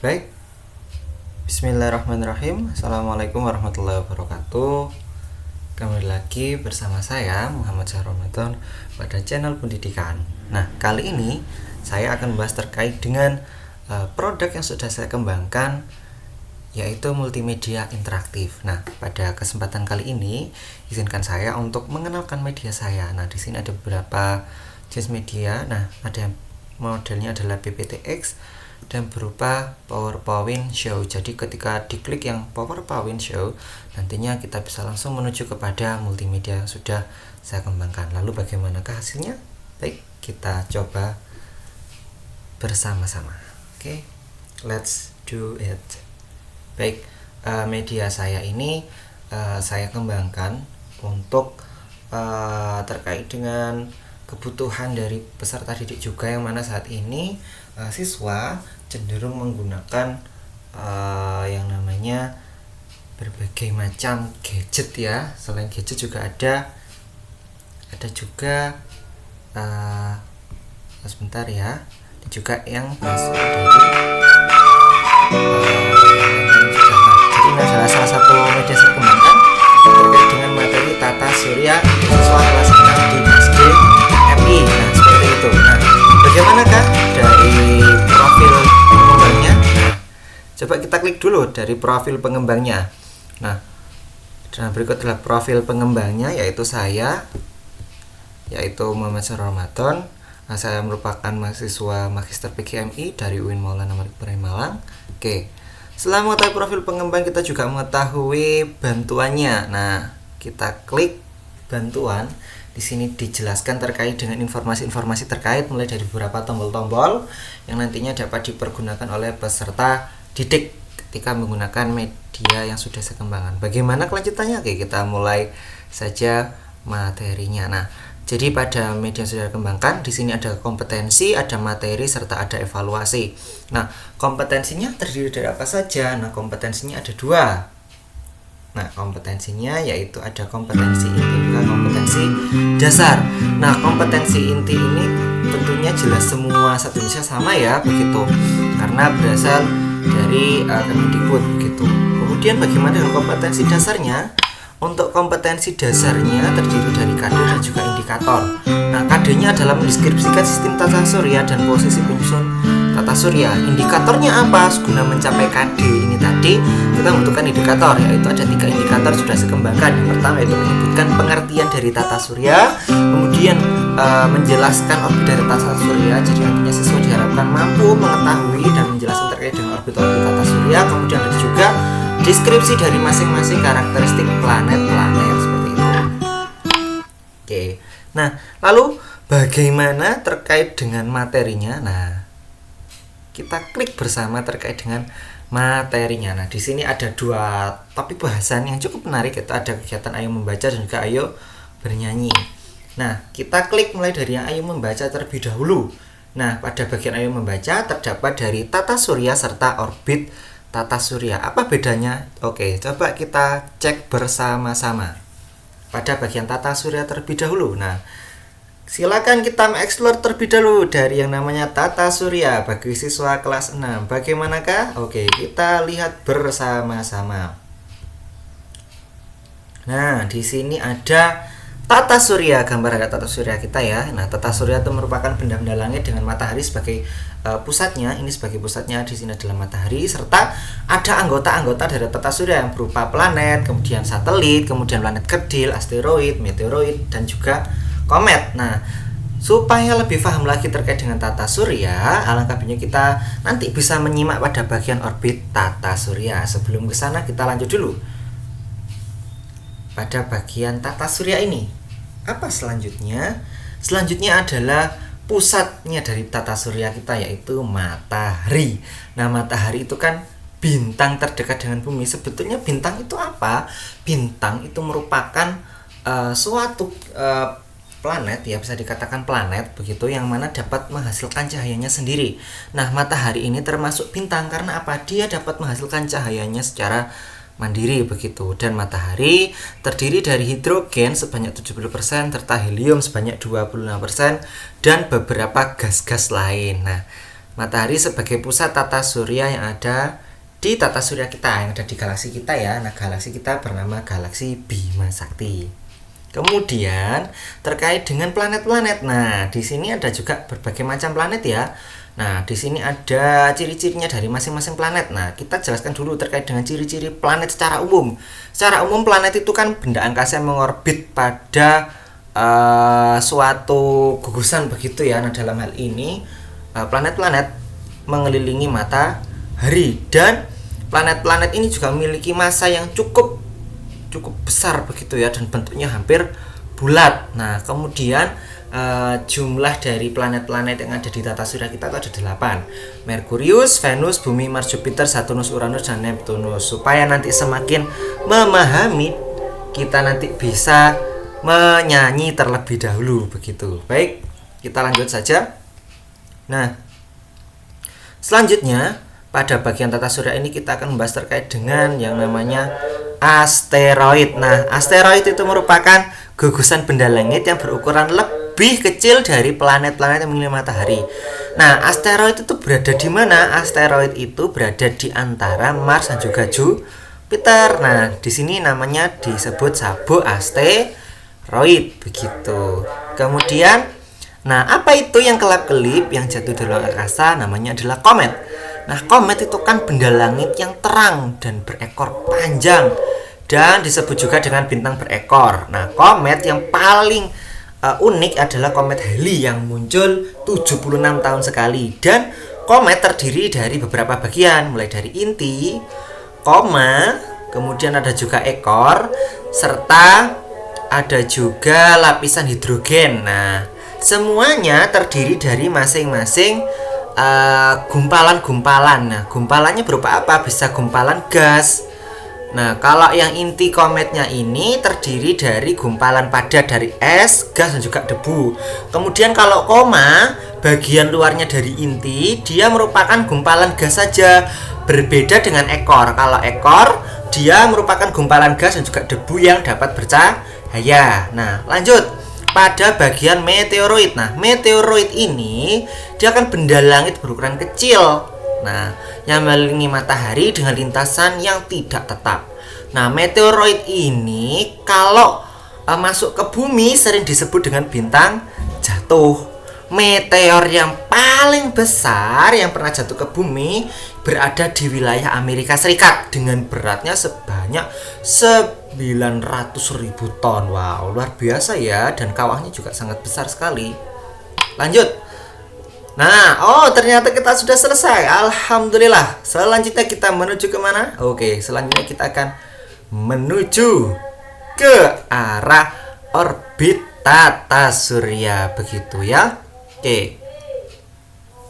Baik, bismillahirrahmanirrahim. Assalamualaikum warahmatullahi wabarakatuh. Kembali lagi bersama saya Muhammad Syahrul Ramadan pada channel pendidikan. Nah, kali ini saya akan membahas terkait dengan produk yang sudah saya kembangkan, yaitu multimedia interaktif. Nah, pada kesempatan kali ini izinkan saya untuk mengenalkan media saya. Nah, di sini ada beberapa jenis media. Nah, ada modelnya adalah PPTX dan berupa PowerPoint Show. Jadi ketika diklik yang PowerPoint Show, nantinya kita bisa langsung menuju kepada multimedia yang sudah saya kembangkan. Lalu bagaimanakah hasilnya? Baik, kita coba bersama-sama. Oke, let's do it. Baik, media saya ini saya kembangkan untuk terkait dengan kebutuhan dari peserta didik juga, yang mana saat ini siswa cenderung menggunakan yang namanya berbagai macam gadget ya. Selain gadget juga ada juga sebentar ya, juga yang masuk dari jadi ini adalah salah satu media saya kembangkan terkait dengan materi tata surya siswa kelas 6 di SD MI. Nah, seperti itu. Nah, bagaimanakah dari profil pengembangnya? Coba kita klik dulu dari profil pengembangnya. Nah, dan berikut adalah profil pengembangnya, yaitu saya, yaitu Muhammad Syahrul Ramadan. Nah, saya merupakan mahasiswa Magister PGMI dari UIN Maulana Malik Ibrahim Malang. Oke. Setelah mengetahui profil pengembang, kita juga mengetahui bantuannya. Nah, kita klik bantuan. Di sini dijelaskan terkait dengan informasi-informasi terkait, mulai dari beberapa tombol-tombol yang nantinya dapat dipergunakan oleh peserta didik ketika menggunakan media yang sudah saya kembangkan. Bagaimana kelanjutannya? Oke, kita mulai saja materinya. Nah, jadi pada media yang sudah dikembangkan, di sini ada kompetensi, ada materi, serta ada evaluasi. Nah, kompetensinya terdiri dari apa saja? Nah, kompetensinya ada dua. Nah, kompetensinya yaitu ada kompetensi inti juga kompetensi dasar. Nah, kompetensi inti ini tentunya jelas semua satu Indonesia sama ya, begitu, karena berasal dari Kemendikbud begitu. Kemudian bagaimana dengan kompetensi dasarnya? Untuk kompetensi dasarnya terdiri dari KD dan juga indikator. Nah, KD-nya adalah mendeskripsikan sistem tata surya dan posisi penyusun tata surya. Indikatornya apa? Guna mencapai KD ini tadi kita membutuhkan indikator, yaitu ada 3 indikator sudah saya kembangkan. Yang pertama itu menyebutkan pengertian dari tata surya, kemudian menjelaskan orbit dari tata surya. Jadi nantinya siswa diharapkan mampu mengetahui dan menjelaskan terkait dengan orbit-orbit tata surya. Kemudian ada juga deskripsi dari masing-masing karakteristik planet-planet seperti itu. Oke. Nah, lalu bagaimana terkait dengan materinya? Nah, kita klik bersama terkait dengan materinya. Nah, di sini ada 2 topik bahasan yang cukup menarik, yaitu ada kegiatan Ayo Membaca dan juga Ayo Bernyanyi. Nah, kita klik mulai dari yang Ayo Membaca terlebih dahulu. Nah, pada bagian Ayo Membaca terdapat dari tata surya serta orbit tata surya. Apa bedanya? Oke, coba kita cek bersama-sama. Pada bagian tata surya terlebih dahulu. Nah, silakan kita mengeksplor terlebih dahulu dari yang namanya tata surya bagi siswa kelas 6. Bagaimanakah? Oke, kita lihat bersama-sama. Nah, di sini ada tata surya, gambar ada tata surya kita ya. Nah, tata surya itu merupakan benda-benda langit dengan matahari sebagai pusatnya. Ini sebagai pusatnya, di sini adalah matahari, serta ada anggota-anggota dari tata surya yang berupa planet, kemudian satelit, kemudian planet kerdil, asteroid, meteoroid, dan juga komet. Nah, supaya lebih paham lagi terkait dengan tata surya, alangkah baiknya kita nanti bisa menyimak pada bagian orbit tata surya. Sebelum ke sana, kita lanjut dulu pada bagian tata surya ini. Apa selanjutnya? Selanjutnya adalah pusatnya dari tata surya kita, yaitu matahari. Nah, matahari itu kan bintang terdekat dengan bumi. Sebetulnya bintang itu apa? Bintang itu merupakan suatu planet ya, bisa dikatakan planet begitu, yang mana dapat menghasilkan cahayanya sendiri. Nah, matahari ini termasuk bintang karena apa? Dia dapat menghasilkan cahayanya secara mandiri begitu. Dan matahari terdiri dari hidrogen sebanyak 70% serta helium sebanyak 25% dan beberapa gas-gas lain. Nah, Matahari sebagai pusat tata surya yang ada di tata surya kita, yang ada di galaksi kita ya. Nah, galaksi kita bernama galaksi Bima Sakti. Kemudian terkait dengan planet-planet. Nah, di sini ada juga berbagai macam planet ya. Nah, di sini ada ciri-cirinya dari masing-masing planet. Nah, kita jelaskan dulu terkait dengan ciri-ciri planet secara umum. Secara umum planet itu kan benda angkasa yang mengorbit pada suatu gugusan begitu ya. Nah, dalam hal ini planet-planet mengelilingi matahari, dan planet-planet ini juga memiliki massa yang cukup besar begitu ya, dan bentuknya hampir bulat. Nah, kemudian jumlah dari planet-planet yang ada di tata surya kita itu ada 8. Merkurius, Venus, Bumi, Mars, Jupiter, Saturnus, Uranus, dan Neptunus. Supaya nanti semakin memahami, kita nanti bisa menyanyi terlebih dahulu begitu. Baik, kita lanjut saja. Nah, selanjutnya pada bagian tata surya ini kita akan membahas terkait dengan yang namanya asteroid. Nah, asteroid itu merupakan gugusan benda langit yang berukuran lebih kecil dari planet-planet yang mengelilingi matahari. Nah, asteroid itu berada di mana? Asteroid itu berada di antara Mars dan juga Jupiter. Nah, di sini namanya disebut sabuk asteroid begitu. Kemudian, nah, apa itu yang kelap-kelip yang jatuh di ruang angkasa? Namanya adalah komet. Nah, komet itu kan benda langit yang terang dan berekor panjang, dan disebut juga dengan bintang berekor. Nah, komet yang paling unik adalah komet Halley yang muncul 76 tahun sekali. Dan komet terdiri dari beberapa bagian, mulai dari inti, koma, kemudian ada juga ekor, serta ada juga lapisan hidrogen. Nah, semuanya terdiri dari masing-masing gumpalan-gumpalan. Nah, gumpalannya berupa apa? Bisa gumpalan gas. Nah, kalau yang inti kometnya ini terdiri dari gumpalan padat dari es, gas, dan juga debu. Kemudian kalau koma, bagian luarnya dari inti, dia merupakan gumpalan gas saja. Berbeda dengan ekor. Kalau ekor, dia merupakan gumpalan gas dan juga debu yang dapat bercahaya. Nah, lanjut. Pada bagian meteoroid. Nah, meteoroid ini dia akan benda langit berukuran kecil. Nah, yang mengelilingi matahari dengan lintasan yang tidak tetap. Nah, meteoroid ini kalau masuk ke bumi sering disebut dengan bintang jatuh. Meteor yang paling besar yang pernah jatuh ke bumi berada di wilayah Amerika Serikat dengan beratnya sebanyak 900.000 ton. Wow, luar biasa ya, dan kawahnya juga sangat besar sekali. Lanjut. Nah, ternyata kita sudah selesai. Alhamdulillah. Selanjutnya kita menuju ke mana? Oke, selanjutnya kita akan menuju ke arah orbit tata surya begitu ya. Oke.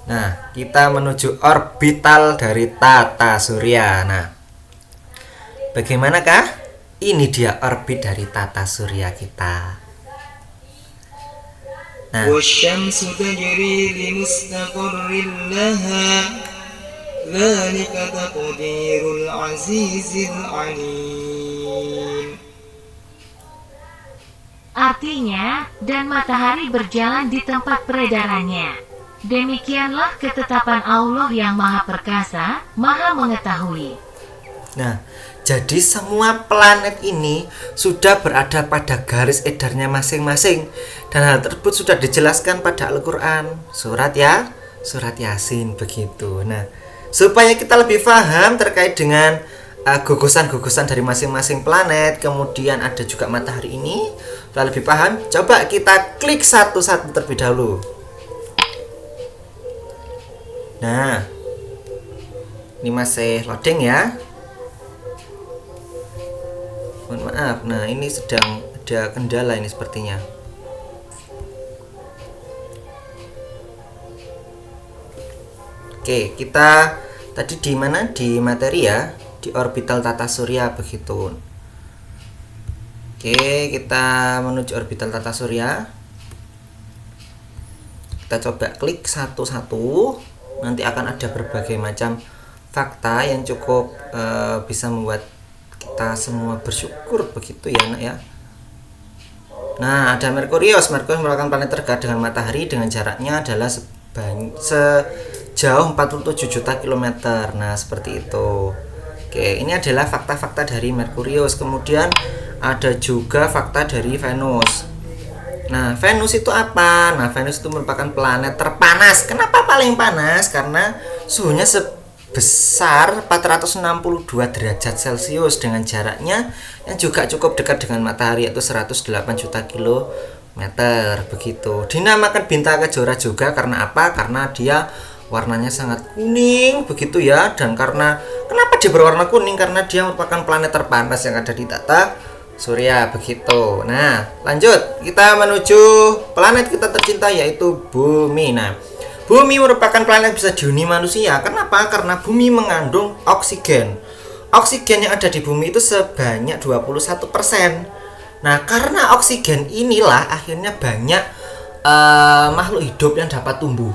Nah, kita menuju orbital dari tata surya. Nah, bagaimanakah? Ini dia orbit dari tata surya kita. Nah, wasyamsu tajri limustaqarrin laha dzalika taqdirul azizil alim. Artinya, dan matahari berjalan di tempat peredarannya. Demikianlah ketetapan Allah yang Maha Perkasa, Maha Mengetahui. Nah, jadi semua planet ini sudah berada pada garis edarnya masing-masing, dan hal tersebut sudah dijelaskan pada Al-Quran, surat Yasin begitu. Nah, supaya kita lebih paham terkait dengan gugusan-gugusan dari masing-masing planet, kemudian ada juga matahari ini, supaya lebih paham, coba kita klik satu-satu terlebih dahulu. Nah, ini masih loading ya. Mohon maaf, nah ini sedang ada kendala ini sepertinya. Oke, kita tadi di mana? Di materi ya, di orbital tata surya begitu. Oke, kita menuju orbital tata surya. Kita coba klik satu-satu. Nanti akan ada berbagai macam fakta yang cukup bisa membuat kita semua bersyukur begitu ya nak ya. Nah, ada Merkurius. Merkurius merupakan planet terdekat dengan matahari dengan jaraknya adalah jauh 47 juta kilometer. Nah, seperti itu. Oke, ini adalah fakta-fakta dari Merkurius. Kemudian ada juga fakta dari Venus. Nah, Venus itu apa? Nah, Venus itu merupakan planet terpanas. Kenapa paling panas? Karena suhunya sebesar 462 derajat Celcius dengan jaraknya yang juga cukup dekat dengan matahari, yaitu 108 juta kilometer begitu. Dinamakan bintang kejora juga karena apa? Karena dia warnanya sangat kuning begitu ya. Dan karena kenapa dia berwarna kuning? Karena dia merupakan planet terpanas yang ada di tata surya begitu. Nah, lanjut kita menuju planet kita tercinta yaitu Bumi. Nah, Bumi merupakan planet bisa dihuni manusia. Kenapa? Karena Bumi mengandung oksigen. Oksigen yang ada di Bumi itu sebanyak 21%. Nah, karena oksigen inilah akhirnya banyak makhluk hidup yang dapat tumbuh,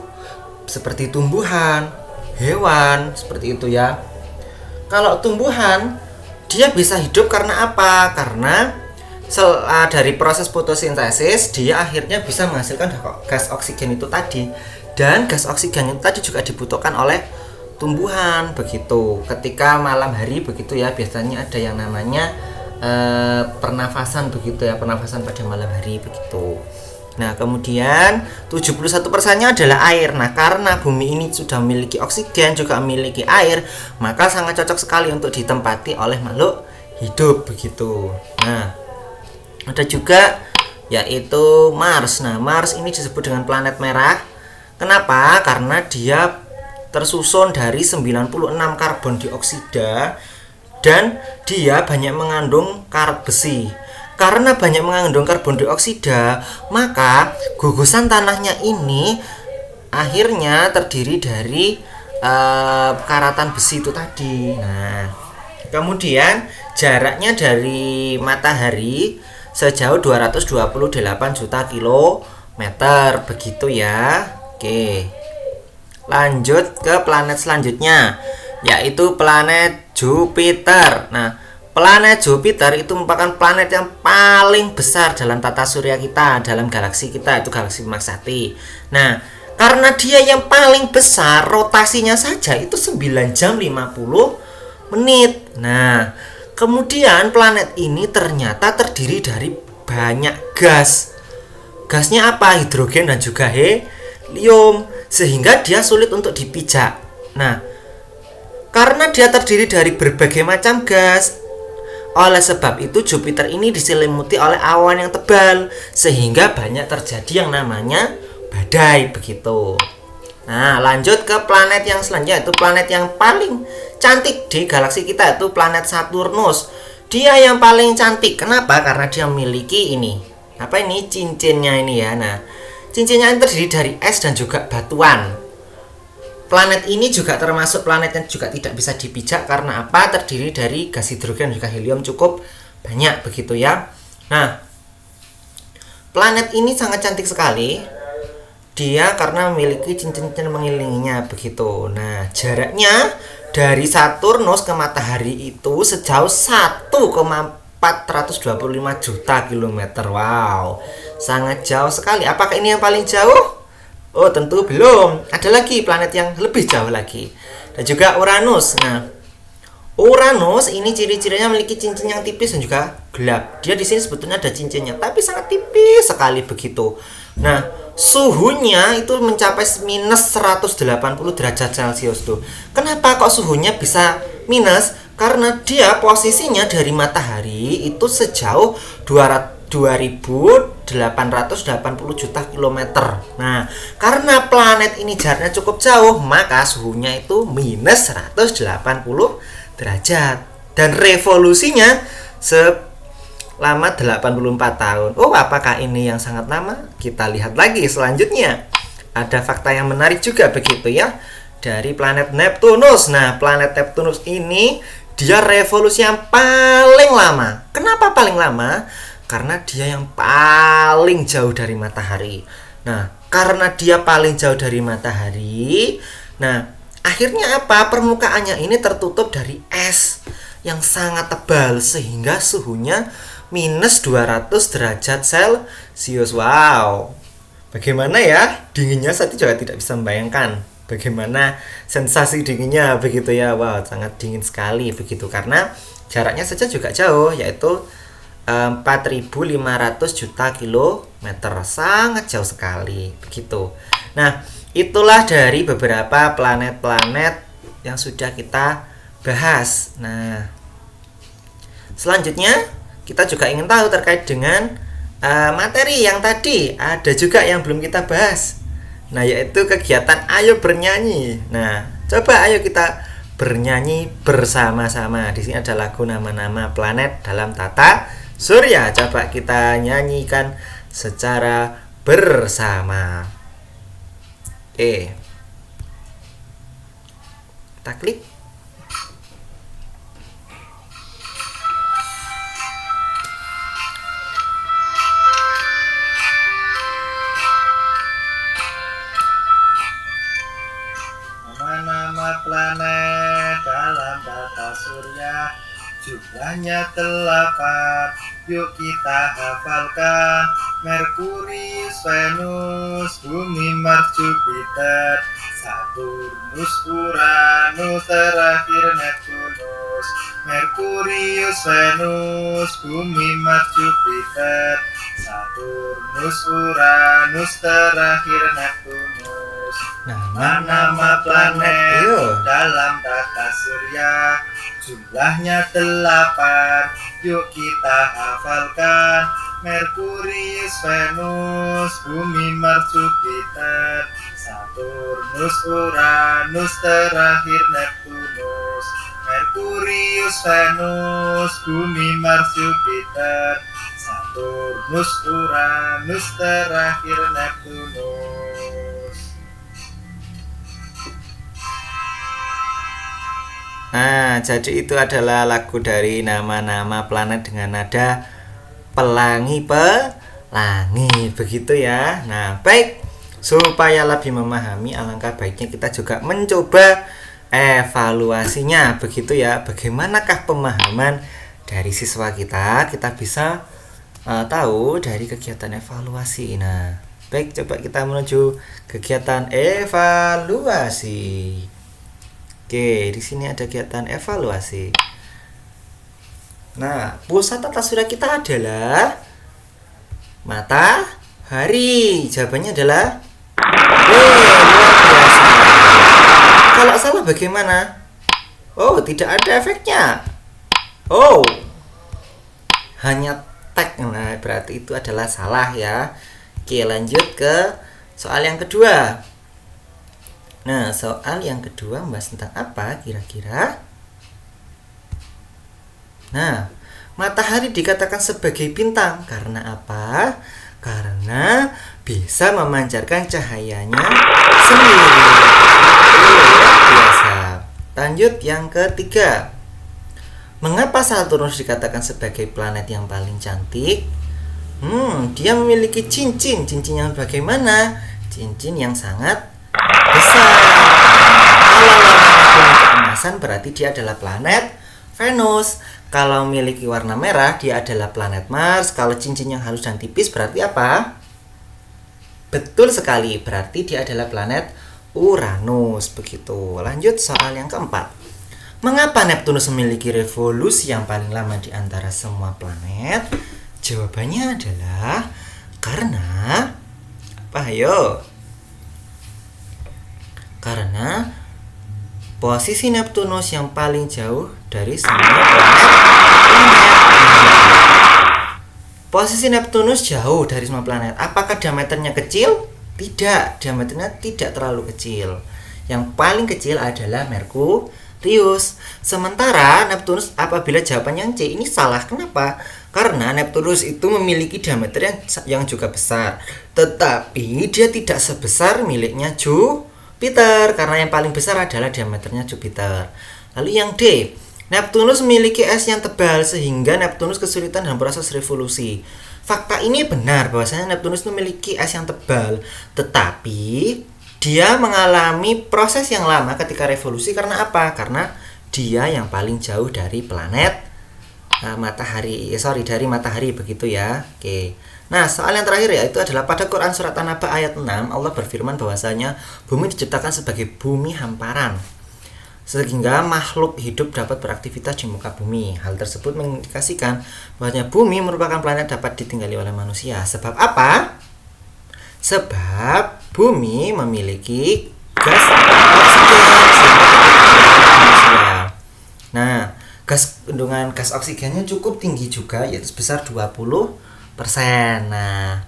seperti tumbuhan, hewan, seperti itu ya. Kalau tumbuhan dia bisa hidup karena apa? Karena dari proses fotosintesis dia akhirnya bisa menghasilkan gas oksigen itu tadi. Dan gas oksigen itu tadi juga dibutuhkan oleh tumbuhan begitu. Ketika malam hari begitu ya, biasanya ada yang namanya pernafasan begitu ya, pernafasan pada malam hari begitu. Nah, kemudian 71%-nya adalah air. Nah, karena bumi ini sudah memiliki oksigen, juga memiliki air, maka sangat cocok sekali untuk ditempati oleh makhluk hidup begitu. Nah, ada juga yaitu Mars. Nah, Mars ini disebut dengan planet merah. Kenapa? Karena dia tersusun dari 96 karbon dioksida dan dia banyak mengandung karat besi. Karena banyak mengandung karbon dioksida, maka gugusan tanahnya ini akhirnya terdiri dari karatan besi itu tadi. Nah, kemudian jaraknya dari matahari sejauh 228 juta kilometer begitu ya. Oke. Lanjut ke planet selanjutnya yaitu planet Jupiter. Nah, planet Jupiter itu merupakan planet yang paling besar dalam tata surya kita, dalam galaksi kita, itu galaksi Bima Sakti. Nah, karena dia yang paling besar, rotasinya saja itu 9 jam 50 menit. Nah, kemudian planet ini ternyata terdiri dari banyak gas. Gasnya apa? Hidrogen dan juga helium, sehingga dia sulit untuk dipijak. Nah, karena dia terdiri dari berbagai macam gas, oleh sebab itu Jupiter ini diselimuti oleh awan yang tebal sehingga banyak terjadi yang namanya badai begitu. Nah, lanjut ke planet yang selanjutnya, itu planet yang paling cantik di galaksi kita, itu planet Saturnus. Dia yang paling cantik. Kenapa? Karena dia memiliki ini. Apa ini? Cincinnya ini ya. Nah, cincinnya ini terdiri dari es dan juga batuan. Planet ini juga termasuk planet yang juga tidak bisa dipijak karena apa? Terdiri dari gas hidrogen dan juga helium cukup banyak begitu ya. Nah, planet ini sangat cantik sekali. Dia karena memiliki cincin-cincin mengelilinginya begitu. Nah, jaraknya dari Saturnus ke matahari itu sejauh 1,425 juta kilometer. Wow, sangat jauh sekali. Apakah ini yang paling jauh? Oh, tentu belum. Ada lagi planet yang lebih jauh lagi. Dan juga Uranus. Nah, Uranus ini ciri-cirinya memiliki cincin yang tipis dan juga gelap. Dia di sini sebetulnya ada cincinnya, tapi sangat tipis sekali begitu. Nah, suhunya itu mencapai minus 180 derajat Celcius tuh. Kenapa kok suhunya bisa minus? Karena dia posisinya dari matahari itu sejauh 2880 juta kilometer. Nah, karena planet ini jaraknya cukup jauh, maka suhunya itu minus 180 derajat. Dan revolusinya selama 84 tahun. Oh, apakah ini yang sangat lama? Kita lihat lagi selanjutnya. Ada fakta yang menarik juga begitu ya, dari planet Neptunus. Nah, planet Neptunus ini dia revolusi yang paling lama. Kenapa paling lama? Karena dia yang paling jauh dari matahari. Nah, karena dia paling jauh dari matahari, nah, akhirnya apa? Permukaannya ini tertutup dari es yang sangat tebal sehingga suhunya minus 200 derajat Celcius. Wow. Bagaimana ya? Dinginnya saya juga tidak bisa membayangkan. bagaimana sensasi dinginnya begitu ya. Wow, sangat dingin sekali begitu karena jaraknya saja juga jauh, yaitu 4.500 juta kilometer, sangat jauh sekali begitu. Nah, itulah dari beberapa planet-planet yang sudah kita bahas. Nah, selanjutnya kita juga ingin tahu terkait dengan materi yang tadi ada juga yang belum kita bahas. Nah, yaitu kegiatan ayo bernyanyi. Nah, coba ayo kita bernyanyi bersama-sama. Di sini ada lagu nama-nama planet dalam tata surya. Coba kita nyanyikan secara bersama. Kita klik. Nama-nama planet dalam tata surya jumlahnya 8. Yuk kita hafalkan: Merkurius, Venus, Bumi, Mars, Jupiter, Saturnus, Uranus, terakhir Neptunus. Merkurius, Venus, Bumi, Mars, Jupiter, Saturnus, Uranus, terakhir Neptunus. Nama-nama planet dalam tata surya jumlahnya 8. Yuk kita hafalkan: Merkurius, Venus, Bumi, Mars, Jupiter, Saturnus, Uranus, terakhir Neptunus. Merkurius, Venus, Bumi, Mars, Jupiter, Saturnus, Uranus, terakhir Neptunus. Nah, jadi itu adalah lagu dari nama-nama planet dengan nada pelangi begitu ya. Nah, baik, supaya lebih memahami, alangkah baiknya kita juga mencoba evaluasinya begitu ya. Bagaimanakah pemahaman dari siswa kita bisa tahu dari kegiatan evaluasi. Nah, baik, coba kita menuju kegiatan evaluasi. Oke, di sini ada kegiatan evaluasi. Nah, pusat tata surya kita adalah matahari. Jawabannya adalah luar biasa. Kalau salah bagaimana? Oh, tidak ada efeknya. Oh, hanya tag. Nah, berarti itu adalah salah ya. Oke, lanjut ke soal yang kedua. Nah, soal yang kedua membahas tentang apa kira-kira? Nah, matahari dikatakan sebagai bintang karena apa? Karena bisa memancarkan cahayanya sendiri. Luar biasa. Lanjut yang ketiga. Mengapa Saturnus dikatakan sebagai planet yang paling cantik? Dia memiliki cincin. Cincin yang bagaimana? Cincin yang sangat besar. Kalau warna keemasan berarti dia adalah planet Venus. Kalau memiliki warna merah dia adalah planet Mars. Kalau cincin yang halus dan tipis berarti apa? Betul sekali, berarti dia adalah planet Uranus. Begitu. Lanjut soal yang keempat. Mengapa Neptunus memiliki revolusi yang paling lama di antara semua planet? Jawabannya adalah karena apa? Ayo. Karena posisi Neptunus yang paling jauh dari semua planet. Posisi Neptunus jauh dari semua planet. Apakah diameternya kecil? Tidak, diameternya tidak terlalu kecil. Yang paling kecil adalah Merkurius. Sementara Neptunus, apabila jawaban yang C ini salah, kenapa? Karena Neptunus itu memiliki diameter yang juga besar, tetapi dia tidak sebesar miliknya Jupiter, karena yang paling besar adalah diameternya Jupiter. Lalu yang D, Neptunus memiliki es yang tebal sehingga Neptunus kesulitan dalam proses revolusi. Fakta ini benar bahwasanya Neptunus memiliki es yang tebal, tetapi dia mengalami proses yang lama ketika revolusi. Karena apa? Karena dia yang paling jauh dari planet dari matahari begitu ya. Oke. Nah, soal yang terakhir ya, itu adalah pada Quran surat An-Naba ayat 6, Allah berfirman bahwasanya bumi diciptakan sebagai bumi hamparan, sehingga makhluk hidup dapat beraktivitas di muka bumi. Hal tersebut mengindikasikan bahwasanya bumi merupakan planet dapat ditinggali oleh manusia. Sebab apa? Sebab bumi memiliki gas oksigen manusia. Nah, kandungan gas oksigennya cukup tinggi juga, yaitu sebesar 20%. Nah,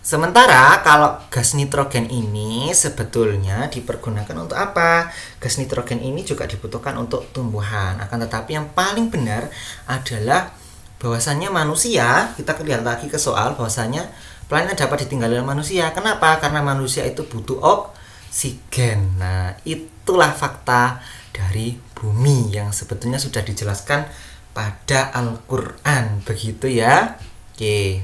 sementara kalau gas nitrogen ini sebetulnya dipergunakan untuk apa? Gas nitrogen ini juga dibutuhkan untuk tumbuhan. Akan tetapi yang paling benar adalah bahwasannya manusia, kita lihat lagi ke soal bahwasannya planet dapat ditinggali oleh manusia. Kenapa? Karena manusia itu butuh oksigen. Nah, itulah fakta dari bumi yang sebetulnya sudah dijelaskan pada Al-Quran. Begitu ya. Oke.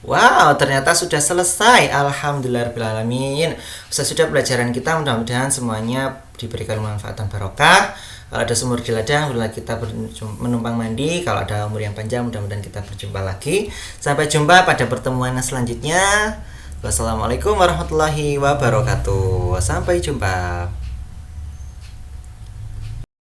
Wow, ternyata sudah selesai. Alhamdulillahirrahmanirrahim. Sudah pelajaran kita, mudah-mudahan semuanya diberikan manfaat dan barokah. Kalau ada sumur di ladang, bila kita menumpang mandi. Kalau ada umur yang panjang, mudah-mudahan kita berjumpa lagi. Sampai jumpa pada pertemuan selanjutnya. Wassalamualaikum warahmatullahi wabarakatuh. Sampai jumpa.